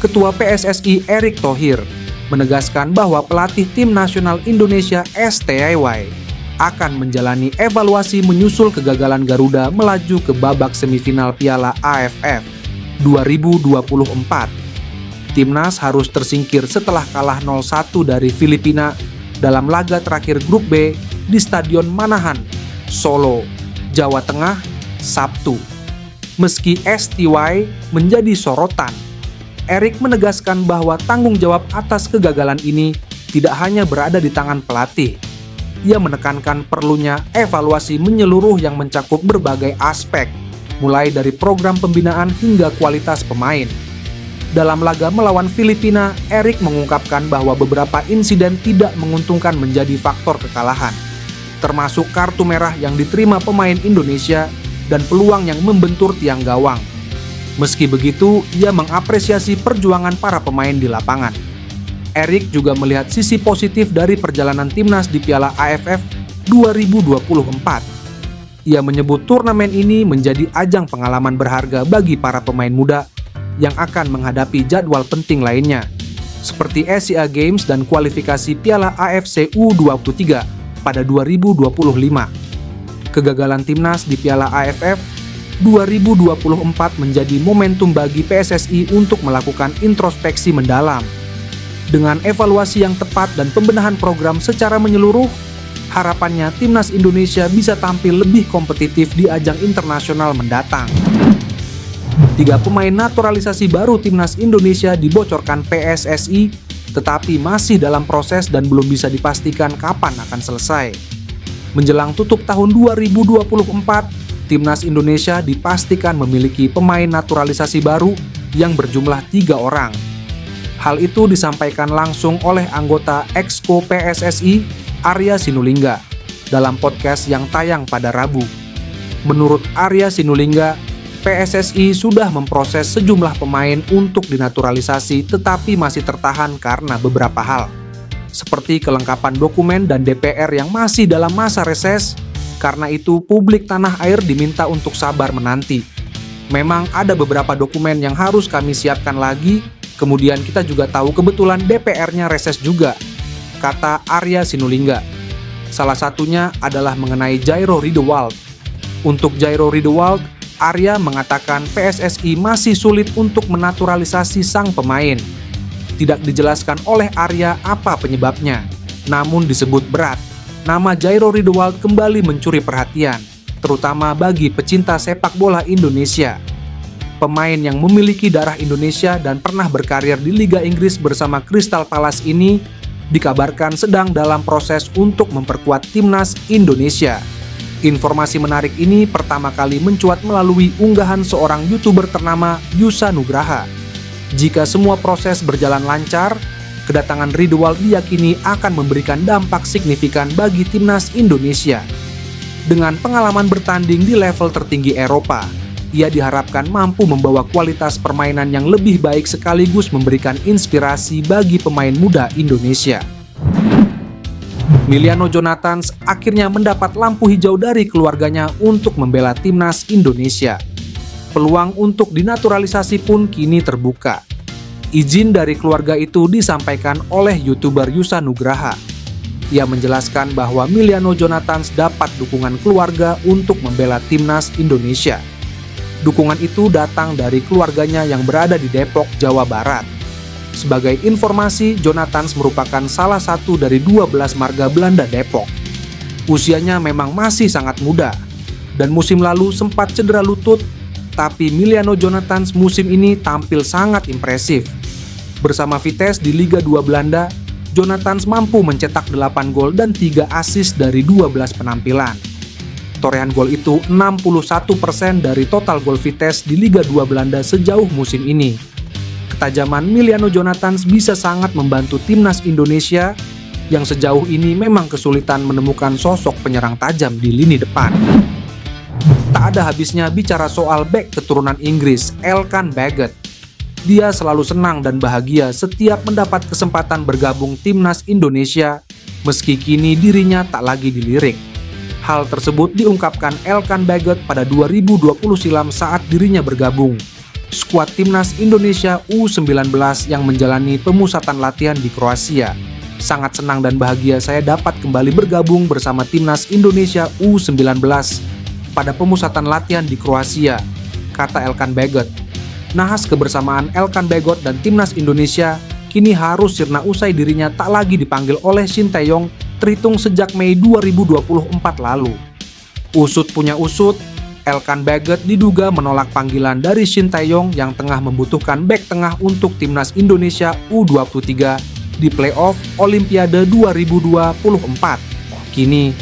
Ketua PSSI Erick Thohir menegaskan bahwa pelatih Tim Nasional Indonesia STIY akan menjalani evaluasi menyusul kegagalan Garuda melaju ke babak semifinal Piala AFF 2024. Timnas harus tersingkir setelah kalah 0-1 dari Filipina dalam laga terakhir grup B di Stadion Manahan, Solo, Jawa Tengah, Sabtu. Meski STY menjadi sorotan, Erick menegaskan bahwa tanggung jawab atas kegagalan ini tidak hanya berada di tangan pelatih. Ia menekankan perlunya evaluasi menyeluruh yang mencakup berbagai aspek, mulai dari program pembinaan hingga kualitas pemain. Dalam laga melawan Filipina, Erick mengungkapkan bahwa beberapa insiden tidak menguntungkan menjadi faktor kekalahan, termasuk kartu merah yang diterima pemain Indonesia dan peluang yang membentur tiang gawang. Meski begitu, ia mengapresiasi perjuangan para pemain di lapangan. Erick juga melihat sisi positif dari perjalanan timnas di Piala AFF 2024. Ia menyebut turnamen ini menjadi ajang pengalaman berharga bagi para pemain muda yang akan menghadapi jadwal penting lainnya, seperti Asia Games dan kualifikasi Piala AFC U23 pada 2025. Kegagalan timnas di Piala AFF 2024 menjadi momentum bagi PSSI untuk melakukan introspeksi mendalam. Dengan evaluasi yang tepat dan pembenahan program secara menyeluruh, harapannya timnas Indonesia bisa tampil lebih kompetitif di ajang internasional mendatang. 3 pemain naturalisasi baru timnas Indonesia dibocorkan PSSI, tetapi masih dalam proses dan belum bisa dipastikan kapan akan selesai. Menjelang tutup tahun 2024, timnas Indonesia dipastikan memiliki pemain naturalisasi baru yang berjumlah 3 orang. Hal itu disampaikan langsung oleh anggota Exco PSSI, Arya Sinulinga, dalam podcast yang tayang pada Rabu. Menurut Arya Sinulinga, PSSI sudah memproses sejumlah pemain untuk dinaturalisasi tetapi masih tertahan karena beberapa hal, seperti kelengkapan dokumen dan DPR yang masih dalam masa reses. Karena itu, publik tanah air diminta untuk sabar menanti. Memang ada beberapa dokumen yang harus kami siapkan lagi, kemudian kita juga tahu kebetulan DPR-nya reses juga, kata Arya Sinulinga. Salah satunya adalah mengenai Jairo Riedewald. Untuk Jairo Riedewald, Arya mengatakan PSSI masih sulit untuk menaturalisasi sang pemain. Tidak dijelaskan oleh Arya apa penyebabnya, namun disebut berat. Nama Jairo Riedewald kembali mencuri perhatian, terutama bagi pecinta sepak bola Indonesia. Pemain yang memiliki darah Indonesia dan pernah berkarir di Liga Inggris bersama Crystal Palace ini dikabarkan sedang dalam proses untuk memperkuat timnas Indonesia. Informasi menarik ini pertama kali mencuat melalui unggahan seorang YouTuber ternama Yusa Nugraha. Jika semua proses berjalan lancar, kedatangan Riedewald diyakini akan memberikan dampak signifikan bagi timnas Indonesia. Dengan pengalaman bertanding di level tertinggi Eropa, ia diharapkan mampu membawa kualitas permainan yang lebih baik sekaligus memberikan inspirasi bagi pemain muda Indonesia. Miliano Jonathans akhirnya mendapat lampu hijau dari keluarganya untuk membela timnas Indonesia. Peluang untuk dinaturalisasi pun kini terbuka. Izin dari keluarga itu disampaikan oleh YouTuber Yusa Nugraha. Ia menjelaskan bahwa Miliano Jonathans dapat dukungan keluarga untuk membela timnas Indonesia. Dukungan itu datang dari keluarganya yang berada di Depok, Jawa Barat. Sebagai informasi, Jonathans merupakan salah satu dari 12 marga Belanda Depok. Usianya memang masih sangat muda, dan musim lalu sempat cedera lutut, tapi Miliano Jonathans musim ini tampil sangat impresif. Bersama Vitesse di Liga 2 Belanda, Jonathans mampu mencetak 8 gol dan 3 assist dari 12 penampilan. Torehan gol itu 61% dari total gol Vitesse di Liga 2 Belanda sejauh musim ini. Ketajaman Miliano Jonathans bisa sangat membantu timnas Indonesia yang sejauh ini memang kesulitan menemukan sosok penyerang tajam di lini depan. Tak ada habisnya bicara soal bek keturunan Inggris, Elkan Baggett. Dia selalu senang dan bahagia setiap mendapat kesempatan bergabung timnas Indonesia, meski kini dirinya tak lagi dilirik. Hal tersebut diungkapkan Elkan Baggett pada 2020 silam saat dirinya bergabung. skuad timnas Indonesia U19 yang menjalani pemusatan latihan di Kroasia. Sangat senang dan bahagia saya dapat kembali bergabung bersama timnas Indonesia U19 pada pemusatan latihan di Kroasia, kata Elkan Bagot. Nahas kebersamaan Elkan Bagot dan timnas Indonesia kini harus sirna usai dirinya tak lagi dipanggil oleh Shin Tae-yong terhitung sejak Mei 2024 lalu. Usut punya usut, Elkan Bagot diduga menolak panggilan dari Shin Tae-yong yang tengah membutuhkan bek tengah untuk timnas Indonesia U23 di playoff Olimpiade 2024. Kini,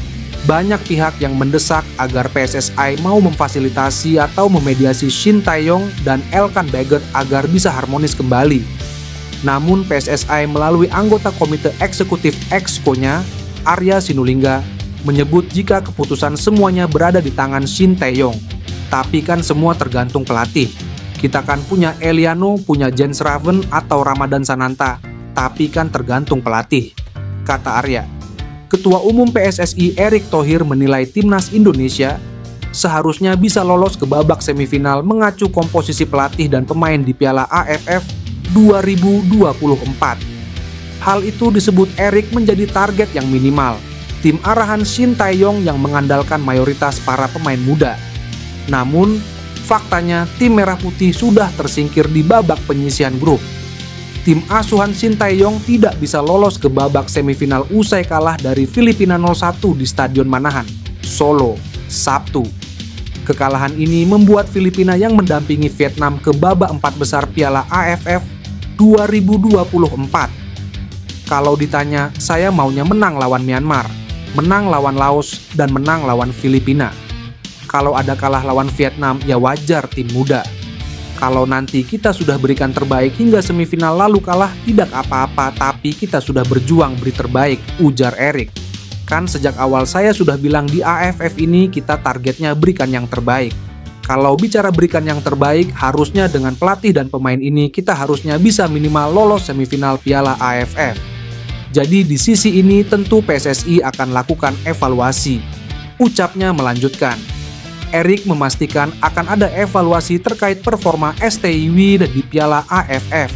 banyak pihak yang mendesak agar PSSI mau memfasilitasi atau memediasi Shin Tae-yong dan Elkan Bagot agar bisa harmonis kembali. Namun PSSI melalui anggota komite eksekutif EXCO-nya, Arya Sinulinga, menyebut jika keputusan semuanya berada di tangan Shin Tae-yong. Tapi kan semua tergantung pelatih. Kita kan punya Eliano, punya Jens Raven atau Ramadan Sananta, tapi kan tergantung pelatih, kata Arya. Ketua Umum PSSI Erick Thohir menilai timnas Indonesia seharusnya bisa lolos ke babak semifinal mengacu komposisi pelatih dan pemain di Piala AFF 2024. Hal itu disebut Erick menjadi target yang minimal tim arahan Shin Tae-yong yang mengandalkan mayoritas para pemain muda. Namun, faktanya tim Merah Putih sudah tersingkir di babak penyisihan grup. Tim asuhan Shin Tae-yong tidak bisa lolos ke babak semifinal usai kalah dari Filipina 0-1 di Stadion Manahan, Solo, Sabtu. Kekalahan ini membuat Filipina yang mendampingi Vietnam ke babak 4 besar Piala AFF 2024. Kalau ditanya, saya maunya menang lawan Myanmar, menang lawan Laos, dan menang lawan Filipina. Kalau ada kalah lawan Vietnam, ya wajar tim muda. Kalau nanti kita sudah berikan terbaik hingga semifinal lalu kalah, tidak apa-apa, tapi kita sudah berjuang beri terbaik, ujar Erick. Kan sejak awal saya sudah bilang di AFF ini kita targetnya berikan yang terbaik. Kalau bicara berikan yang terbaik, harusnya dengan pelatih dan pemain ini kita harusnya bisa minimal lolos semifinal Piala AFF. Jadi di sisi ini tentu PSSI akan lakukan evaluasi. Ucapnya melanjutkan. Erick memastikan akan ada evaluasi terkait performa STIW di Piala AFF.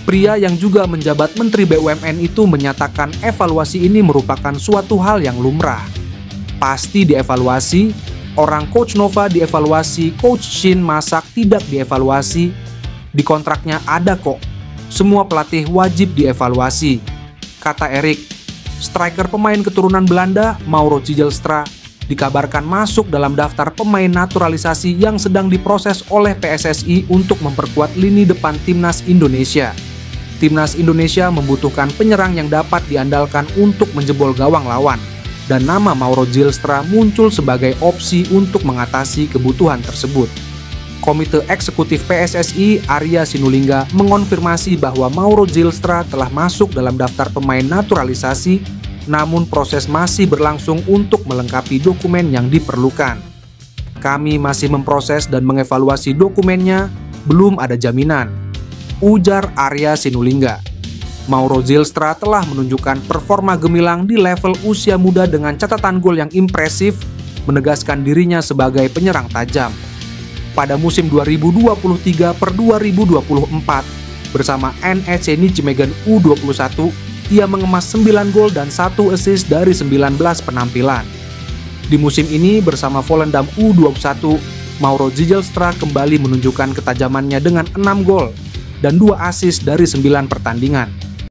Pria yang juga menjabat Menteri BUMN itu menyatakan evaluasi ini merupakan suatu hal yang lumrah. Pasti dievaluasi, orang Coach Nova dievaluasi, Coach Shin Masak tidak dievaluasi. Di kontraknya ada kok, semua pelatih wajib dievaluasi, kata Erick. Striker pemain keturunan Belanda, Mauro Zijlstra, dikabarkan masuk dalam daftar pemain naturalisasi yang sedang diproses oleh PSSI untuk memperkuat lini depan timnas Indonesia. Timnas Indonesia membutuhkan penyerang yang dapat diandalkan untuk menjebol gawang lawan, dan nama Mauro Zijlstra muncul sebagai opsi untuk mengatasi kebutuhan tersebut. Komite Eksekutif PSSI Arya Sinulinga mengonfirmasi bahwa Mauro Zijlstra telah masuk dalam daftar pemain naturalisasi, namun proses masih berlangsung untuk melengkapi dokumen yang diperlukan. Kami masih memproses dan mengevaluasi dokumennya, belum ada jaminan, ujar Arya Sinulinga. Mauro Zijlstra telah menunjukkan performa gemilang di level usia muda dengan catatan gol yang impresif, menegaskan dirinya sebagai penyerang tajam. Pada musim 2023-2024, bersama NEC Nijmegen U21, ia mengemas 9 gol dan 1 assist dari 19 penampilan. Di musim ini bersama Volendam U21, Mauro Zijlstra kembali menunjukkan ketajamannya dengan 6 gol dan 2 assist dari 9 pertandingan.